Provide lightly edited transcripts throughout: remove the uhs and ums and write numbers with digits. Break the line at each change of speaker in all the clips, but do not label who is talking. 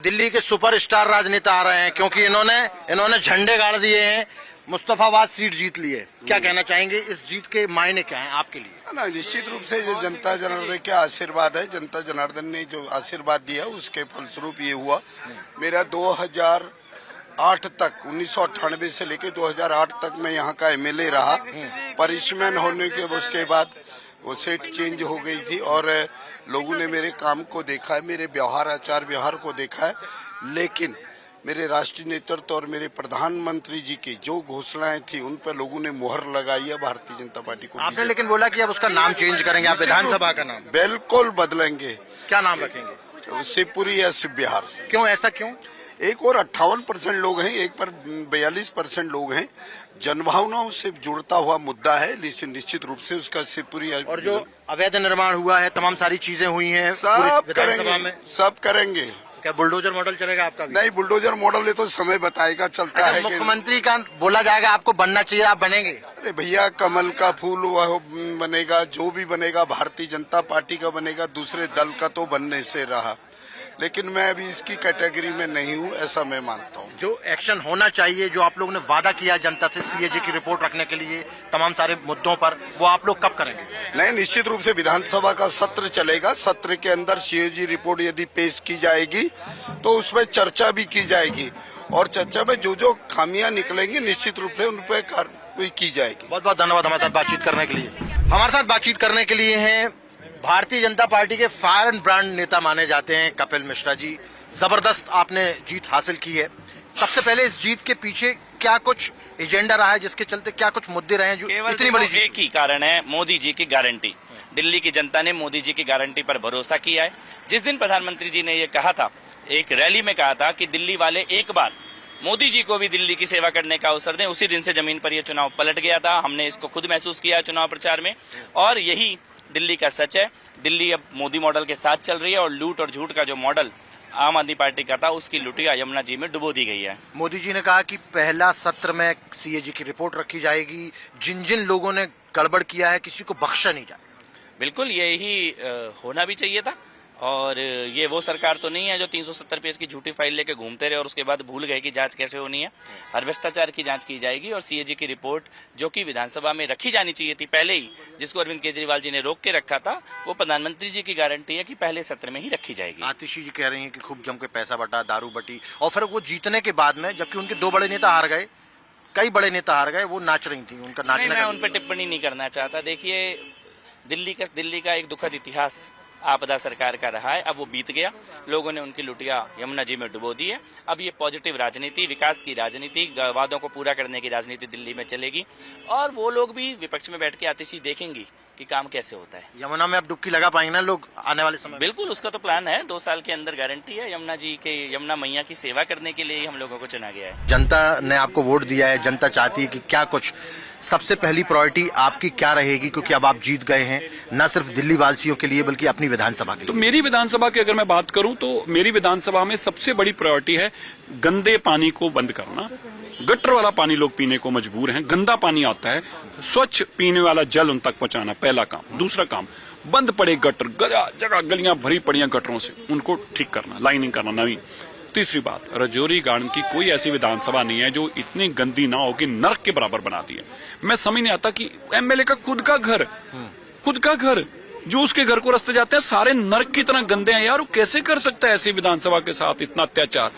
दिल्ली के सुपरस्टार राजनेता आ रहे हैं क्योंकि इन्होंने झंडे गाड़ दिए हैं, मुस्तफाबाद सीट जीत ली है। क्या कहना चाहेंगे, इस जीत के मायने क्या हैं आपके लिए?
ना, निश्चित रूप से ये जनता जनार्दन के आशीर्वाद है। जनता जनार्दन ने जो आशीर्वाद दिया उसके फलस्वरूप ये हुआ। मेरा 2008 तक 1998 से लेकर 2008 तक मैं यहाँ का एमएलए रहा। परिश्रम होने के उसके बाद वो सीट चेंज हो गई थी और लोगों ने मेरे काम को देखा है, मेरे व्यवहार आचार व्यवहार को देखा है। लेकिन मेरे राष्ट्रीय नेतृत्व और मेरे प्रधानमंत्री जी की जो घोषणाएं थी उन पर लोगों ने मुहर लगाई है भारतीय जनता पार्टी को।
आपने लेकिन बोला कि अब उसका नाम चेंज करेंगे, आप विधानसभा का नाम
बिल्कुल बदलेंगे।
क्या नाम रखेंगे?
शिवपुरी या शिव बिहार।
क्यों, ऐसा क्यों?
एक और 58% लोग हैं, एक पर 42% लोग हैं। जनभावनाओं से जुड़ता हुआ मुद्दा है, लेकिन निश्चित रूप से उसका शिवपुरी
और जो अवैध निर्माण हुआ है, तमाम सारी चीजें हुई हैं,
सब करेंगे, सब करेंगे।
क्या बुलडोजर मॉडल चलेगा आपका भी?
नहीं, बुलडोजर मॉडल ये तो समय बताएगा, चलता है।
मुख्यमंत्री का बोला जाएगा आपको बनना चाहिए, आप बनेंगे?
अरे भैया, कमल का फूल वह बनेगा, जो भी बनेगा भारतीय जनता पार्टी का बनेगा, दूसरे दल का तो बनने से रहा। लेकिन मैं अभी इसकी कैटेगरी में नहीं हूँ, ऐसा मैं मानता हूँ।
जो एक्शन होना चाहिए, जो आप लोगों ने वादा किया जनता से सीएजी की रिपोर्ट रखने के लिए तमाम सारे मुद्दों पर, वो आप लोग कब करेंगे?
नहीं, निश्चित रूप से विधानसभा का सत्र चलेगा। सत्र के अंदर सीएजी रिपोर्ट यदि पेश की जाएगी तो उसमें चर्चा भी की जाएगी और चर्चा में जो जो खामियां निकलेंगी निश्चित रूप से उन पर कार्रवाई की जाएगी।
बहुत बहुत धन्यवाद हमारे साथ बातचीत करने के लिए। हमारे साथ बातचीत करने के लिए हैं भारतीय जनता पार्टी के फायर एंड ब्रांड नेता माने जाते हैं कपिल मिश्रा जी। जबरदस्त आपने जीत हासिल की है। सबसे पहले इस जीत के पीछे क्या कुछ एजेंडा रहा है, जिसके चलते क्या कुछ मुद्दे रहे हैं जो इतनी बड़ी जीत?
एक ही कारण है, मोदी जी की गारंटी। दिल्ली की जनता ने मोदी जी की गारंटी पर भरोसा किया है। जिस दिन प्रधानमंत्री जी ने ये कहा था, एक रैली में कहा था कि दिल्ली वाले एक बार मोदी जी को भी दिल्ली की सेवा करने का अवसर दें, उसी दिन से जमीन पर यह चुनाव पलट गया था। हमने इसको खुद महसूस किया चुनाव प्रचार में और यही दिल्ली का सच है। दिल्ली अब मोदी मॉडल के साथ चल रही है और लूट और झूठ का जो मॉडल आम आदमी पार्टी का था उसकी लुटिया यमुना जी में डुबो दी गई है।
मोदी जी ने कहा कि पहला सत्र में सीएजी की रिपोर्ट रखी जाएगी, जिन जिन लोगों ने गड़बड़ किया है किसी को बख्शा नहीं जाए।
बिल्कुल, यही होना भी चाहिए था। और ये वो सरकार तो नहीं है जो 370 पेज की झूठी फाइल लेके घूमते रहे और उसके बाद भूल गए कि जांच कैसे होनी है। हर भ्रष्टाचार की जांच की जाएगी और सीएजी की रिपोर्ट जो कि विधानसभा में रखी जानी चाहिए थी पहले ही, जिसको अरविंद केजरीवाल जी ने रोक के रखा था, वो प्रधानमंत्री जी की गारंटी है कि पहले सत्र में ही रखी जाएगी।
आतिशी जी कह रही हैं कि खूब जम के पैसा बटा, दारू बटी, और फिर वो जीतने के बाद में, जबकि उनके दो बड़े नेता हार गए, कई बड़े नेता हार गए, वो नाच रही थी, उनका नाचने।
मैं उन पर टिप्पणी नहीं करना चाहता। देखिए, दिल्ली का एक दुखद इतिहास आपदा सरकार का रहा है। अब वो बीत गया, लोगों ने उनकी लुटिया यमुना जी में डुबो दी है। अब ये पॉजिटिव राजनीति, विकास की राजनीति, वादों को पूरा करने की राजनीति दिल्ली में चलेगी और वो लोग भी विपक्ष में बैठ के आतिशी देखेंगी कि काम कैसे होता है।
यमुना में अब डुबकी लगा पाएंगे ना लोग आने वाले समय?
बिल्कुल, उसका तो प्लान है। 2 साल के अंदर गारंटी है। यमुना मैया की सेवा करने के लिए ही हम लोगों को चुना गया है।
जनता ने आपको वोट दिया है, जनता चाहती है कि क्या कुछ सबसे पहली प्रायोरिटी आपकी क्या रहेगी, क्योंकि अब आप जीत गए हैं, न सिर्फ दिल्ली वासियों के लिए बल्कि अपनी विधानसभा के लिए?
तो मेरी विधानसभा की अगर मैं बात करूं तो मेरी विधानसभा में सबसे बड़ी प्रायोरिटी है गंदे पानी को बंद करना। गटर वाला पानी लोग पीने को मजबूर हैं, गंदा पानी आता है, स्वच्छ पीने वाला जल उन तक पहुंचाना पहला काम। दूसरा काम, बंद पड़े गटर, जगह गलियां भरी पड़ी गटरों से, उनको ठीक करना, लाइनिंग करना नवी। तीसरी बात, रजौरी गार्डन की कोई ऐसी विधानसभा नहीं है जो इतनी गंदी ना हो कि नर्क के बराबर बना दी है। मैं समझ नहीं आता कि एमएलए का खुद का घर जो उसके घर को रास्ते जाते हैं सारे नर्क की तरह गंदे हैं। यार, वो कैसे कर सकता है ऐसी विधानसभा के साथ इतना अत्याचार?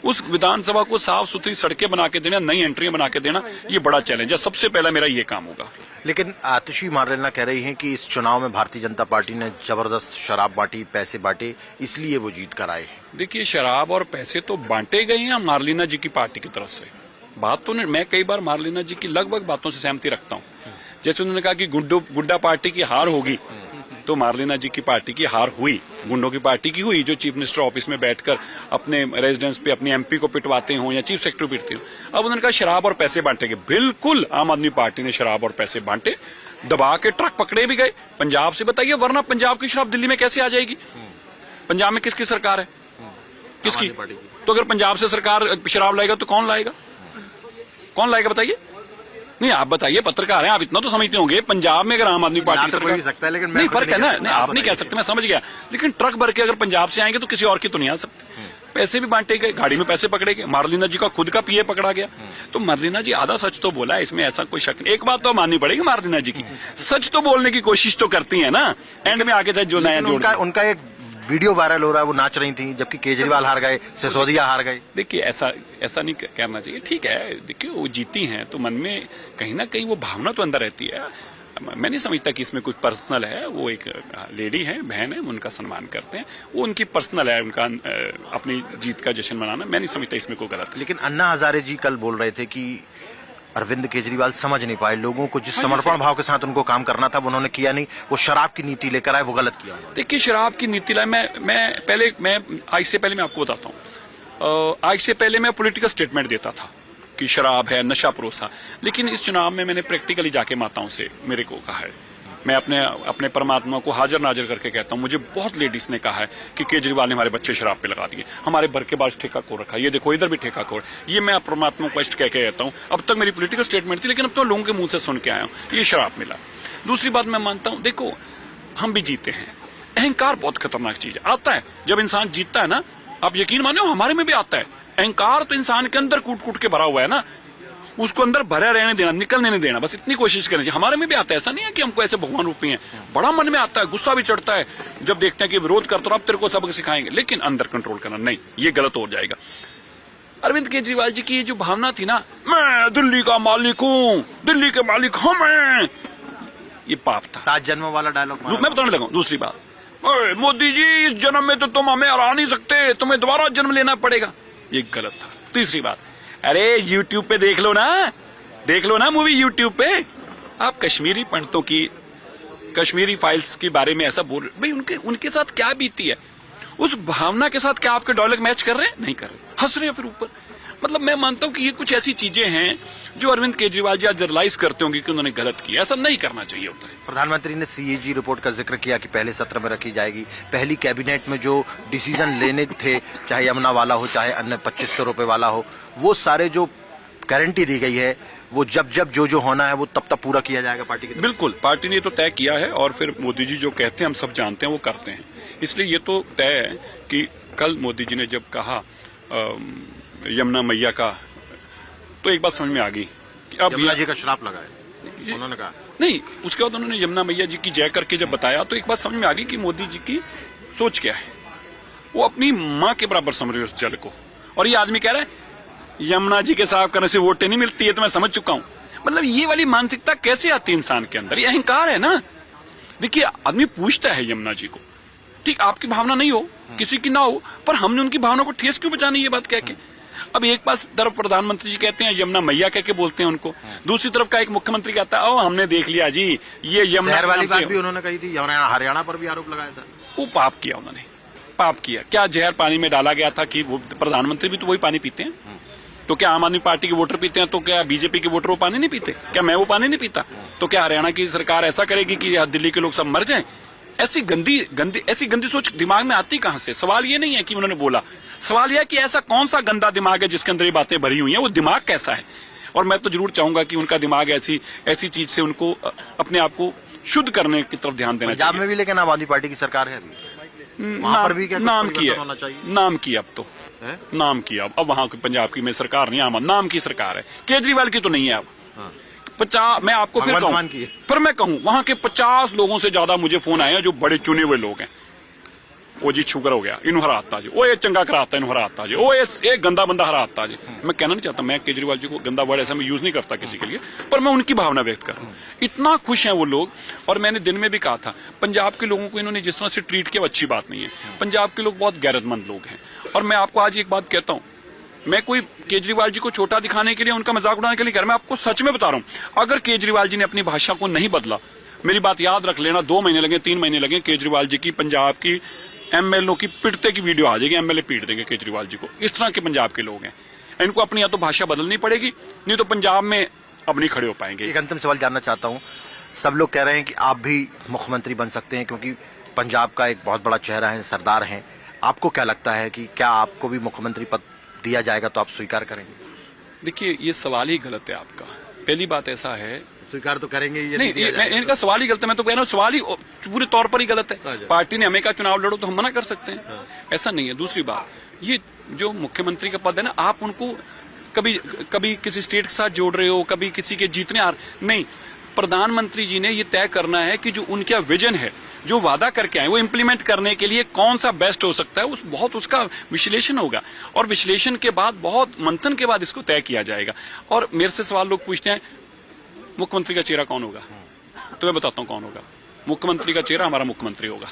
उस विधानसभा को साफ सुथरी सड़कें बना के देना, नई एंट्रियां बना के देना, ये बड़ा चैलेंज है। सबसे पहला मेरा ये काम होगा।
लेकिन आतिशी मारलेना कह रही हैं कि इस चुनाव में भारतीय जनता पार्टी ने जबरदस्त शराब बांटी, पैसे बांटे, इसलिए वो जीत कर आए।
देखिए, शराब और पैसे तो बांटे गए हैं मारलेना जी की पार्टी की तरफ से। बात तो मैं कई बार मारलेना जी की लगभग बातों से सहमति रखता हूँ। जैसे उन्होंने कहा कि गुड्डा पार्टी की हार होगी, तो मारलेना जी की पार्टी की हार हुई, गुंडों की पार्टी की हुई, जो चीफ मिनिस्टर ऑफिस में बैठकर अपने रेजिडेंस पे अपनी एमपी को पिटवाते हो या चीफ सेक्रेटरी पिटते हो। अब उन्होंने कहा शराब और पैसे बांटेंगे। बिल्कुल, आम आदमी पार्टी ने शराब और पैसे बांटे, दबा के ट्रक पकड़े भी गए पंजाब से। बताइए, वरना पंजाब की शराब दिल्ली में कैसे आ जाएगी? पंजाब में किसकी सरकार है? किसकी? तो अगर पंजाब से सरकार शराब लाएगा तो कौन लाएगा बताइए? नहीं, आप बताइए, पत्रकार हैं आप, इतना तो समझते होंगे। पंजाब में अगर आम आदमी पार्टी
तो कोई भी सकता है, लेकिन
नहीं, फर्क है ना। नहीं, आप नहीं कह सकते, मैं समझ गया। लेकिन ट्रक भर के अगर पंजाब से आएंगे तो किसी और की तो नहीं आ सकते। पैसे भी बांटे गए, गाड़ी में पैसे पकड़े गए, मार्लिना जी का खुद का पीए पकड़ा गया। तो मार्लिना जी आधा सच तो बोला है, इसमें ऐसा कोई शक नहीं। एक बात तो माननी पड़ेगी मार्लिना जी की, सच तो बोलने की कोशिश तो करती है ना, एंड में आके चाहे जो नया जोड़
उनका उनका एक वीडियो वायरल हो रहा है, वो नाच रही थी जबकि केजरीवाल हार गए, सिसोदिया हार गए।
देखिए ऐसा नहीं करना चाहिए। ठीक है, देखिए वो जीती हैं तो मन में कहीं ना कहीं वो भावना तो अंदर रहती है। मैं नहीं समझता कि इसमें कुछ पर्सनल है। वो एक लेडी है, बहन है, उनका सम्मान करते हैं, वो उनकी पर्सनल है, उनका अपनी जीत का जश्न मनाना। मैं नहीं समझता इसमें कोई गलत है।
लेकिन अन्ना हजारे जी कल बोल रहे थे कि अरविंद केजरीवाल समझ नहीं पाए लोगों को, जिस समर्पण भाव के साथ उनको काम करना था वो उन्होंने किया नहीं, वो शराब की नीति लेकर आए, वो गलत किया।
देखिए शराब की नीति लाए, मैं आज से पहले मैं आपको बताता हूँ, आज से पहले मैं पॉलिटिकल स्टेटमेंट देता था कि शराब है, नशा परोसा, लेकिन इस चुनाव में मैंने प्रैक्टिकली जाके माताओं से मेरे को कहा है, मैं अपने परमात्मा को हाजिर नाजिर करके कहता हूँ, मुझे बहुत लेडीज ने कहा है कि केजरीवाल ने हमारे बच्चे शराब पे लगा दिए, हमारे घर के पास ठेका खोल रखा है, ये देखो इधर भी ठेका खोल। ये मैं परमात्मा को कह के कहता हूँ। अब तक मेरी पॉलिटिकल स्टेटमेंट थी, लेकिन अब तो लोगों के मुंह से सुन के आया हूँ ये शराब मिला। दूसरी बात मैं मानता हूँ, देखो हम भी जीते हैं, अहंकार बहुत खतरनाक चीज है। आता है जब इंसान जीतता है ना, आप यकीन मानो हमारे में भी आता है अहंकार, तो इंसान के अंदर कूट कूट के भरा हुआ है ना, उसको अंदर भरा रहने देना, निकलने नहीं देना, बस इतनी कोशिश करनी चाहिए। हमारे में भी आता है, ऐसा नहीं है कि हमको ऐसे भगवान रूपी हैं, बड़ा मन में आता है, गुस्सा भी चढ़ता है जब देखते हैं कि विरोध करते हो, अब तेरे को सबक सिखाएंगे, लेकिन अंदर कंट्रोल करना नहीं, ये गलत हो जाएगा। अरविंद केजरीवाल जी की जो भावना थी ना, मैं दिल्ली का मालिक हूँ, दिल्ली के मालिक हूँ मैं, ये पाप था।
7 जन्मों वाला डायलॉग
मैं बताने लगा। दूसरी बात, मोदी जी इस जन्म में तो तुम हमें हरा नहीं सकते, तुम्हें दोबारा जन्म लेना पड़ेगा, ये गलत था। तीसरी बात, अरे YouTube पे देख लो ना मूवी YouTube पे, आप कश्मीरी पंडितों की, कश्मीरी फाइल्स के बारे में ऐसा बोल रहे, भाई उनके साथ क्या बीती है, उस भावना के साथ क्या आपके डायलॉग मैच कर रहे हैं? नहीं कर रहे, हंस रहे हैं फिर ऊपर। मतलब मैं मानता हूं कि ये कुछ ऐसी चीजें हैं जो अरविंद केजरीवाल जी आज रियलाइज करते होंगे कि उन्होंने गलत किया, ऐसा नहीं करना चाहिए होता है।
प्रधानमंत्री ने CAG रिपोर्ट का जिक्र किया कि पहले सत्र में रखी जाएगी, पहली कैबिनेट में जो डिसीजन लेने थे, चाहे यमुना वाला हो चाहे अन्य 2500 रुपए वाला हो, वो सारे जो गारंटी दी गई है, वो जब जो होना है वो तब पूरा किया जाएगा पार्टी की।
बिल्कुल, पार्टी ने तो तय किया है और फिर मोदी जी जो कहते हैं हम सब जानते हैं वो करते हैं, इसलिए ये तो तय है कि कल मोदी जी ने जब कहा यमुना मैया का, तो एक बात समझ में आ गई कि अब
यमुना जी का श्राप लगा है, उन्होंने कहा
नहीं, उसके बाद उन्होंने यमुना मैया जी की जय करके जब बताया तो एक बात समझ में आ गई कि मोदी जी की सोच क्या है। वो अपनी माँ के बराबर समझ रहे उस जल को, और ये आदमी कह रहा है यमुना जी के साफ करने से वोटें नहीं मिलती है, तो मैं समझ चुका हूं। मतलब ये वाली मानसिकता कैसे आती है इंसान के अंदर, ये अहंकार है ना। देखिए आदमी पूछता है यमुना जी को, ठीक आपकी भावना नहीं हो, किसी की ना हो, पर हमने उनकी भावना को ठेस क्यों बचानी, ये बात कह के। अब एक पास तरफ प्रधानमंत्री जी कहते हैं यमुना मैया कह के बोलते हैं उनको, दूसरी तरफ का एक मुख्यमंत्री कहता है ओ हमने देख लिया जी ये यमुना
वाली बात भी उन्होंने कही थी, हरियाणा पर भी आरोप लगाया था।
वो पाप किया, उन्होंने पाप किया। क्या जहर पानी में डाला गया था कि वो प्रधानमंत्री भी तो वही पानी पीते हैं, तो क्या आम आदमी पार्टी के वोटर पीते हैं, तो क्या बीजेपी के वोटर वो पानी नहीं पीते? क्या मैं वो पानी नहीं पीता? तो क्या हरियाणा की सरकार ऐसा करेगी कि दिल्ली के लोग सब मर जाएं? ऐसी गंदी सोच दिमाग में आती कहां से? सवाल ये नहीं है कि उन्होंने बोला, सवाल यह है कि ऐसा कौन सा गंदा दिमाग है जिसके अंदर ये बातें भरी हुई हैं, वो दिमाग कैसा है? और मैं तो जरूर चाहूंगा कि उनका दिमाग ऐसी चीज से उनको अपने आप को शुद्ध करने की तरफ ध्यान देना चाहिए।
पंजाब में भी लेकिन आम आदमी पार्टी की सरकार है अभी, वहां पर भी क्या
नाम किया,
होना चाहिए?
नाम किया, अब तो नाम किया, अब वहां की पंजाब की में सरकार नहीं, आम नाम की सरकार है, केजरीवाल की तो नहीं है अब। 50 मैं आपको फिर मैं कहूं वहां के 50 लोगों से ज्यादा मुझे फोन आए हैं जो बड़े चुने हुए लोग हैं। ओ जी शुगर हो गया, इन हराता जी, ओ ये चंगा कराता इन हराता जी, ओ ये गंदा बंदा हराता जी। मैं कहना नहीं चाहता, मैं केजरीवाल जी को गंदा वर्ड ऐसा मैं यूज नहीं करता किसी के लिए, पर मैं उनकी भावना व्यक्त कर रहा हूँ। इतना खुश हैं वो लोग, और मैंने दिन में भी कहा था पंजाब के लोगों को इन्होंने जिस तरह से ट्रीट किया अच्छी बात नहीं है। पंजाब के लोग बहुत गैरतमंद लोग हैं, और मैं आपको आज एक बात कहता हूँ, मैं कोई केजरीवाल जी को छोटा दिखाने के लिए, उनका मजाक उड़ाने के लिए कह रहा, मैं आपको सच में बता रहा हूं, अगर केजरीवाल जी ने अपनी भाषा को नहीं बदला, मेरी बात याद रख लेना, 2 महीने लगे 3 महीने लगे, केजरीवाल जी की पंजाब की MLO की पिटते की वीडियो आ जाएगी, MLA पीट देंगे केजरीवाल जी को। इस तरह के पंजाब के लोग हैं, इनको अपनी या तो भाषा बदलनी पड़ेगी, नहीं तो पंजाब में अब नहीं खड़े हो पाएंगे।
एक अंतिम सवाल जानना चाहता हूँ, सब लोग कह रहे हैं कि आप भी मुख्यमंत्री बन सकते हैं क्योंकि पंजाब का एक बहुत बड़ा चेहरा है, सरदार हैं, आपको क्या लगता है कि क्या आपको भी मुख्यमंत्री पद दिया जाएगा तो आप स्वीकार करेंगे?
देखिए ये सवाल ही गलत है आपका। पहली बात ऐसा है,
स्वीकार तो करेंगे ही
नहीं, इनका सवाल ही गलत है। मैं तो कह रहा हूँ सवाल ही पूरे तौर पर ही गलत है। पार्टी ने हमें का चुनाव लड़ो तो हम मना कर सकते हैं, ऐसा नहीं है। दूसरी बात, ये जो मुख्यमंत्री का पद है ना, आप उनको कभी कभी किसी स्टेट के साथ जोड़ रहे हो, कभी किसी के जीतने नहीं। प्रधानमंत्री जी ने ये तय करना है कि जो उनका विजन है, जो वादा करके आए, वो इम्प्लीमेंट करने के लिए कौन सा बेस्ट हो सकता है, उसका विश्लेषण होगा, और विश्लेषण के बाद, बहुत मंथन के बाद इसको तय किया जाएगा। और मेरे से सवाल लोग पूछते हैं मुख्यमंत्री का चेहरा कौन होगा, तो मैं बताता हूं कौन होगा। मुख्यमंत्री का चेहरा हमारा मुख्यमंत्री होगा।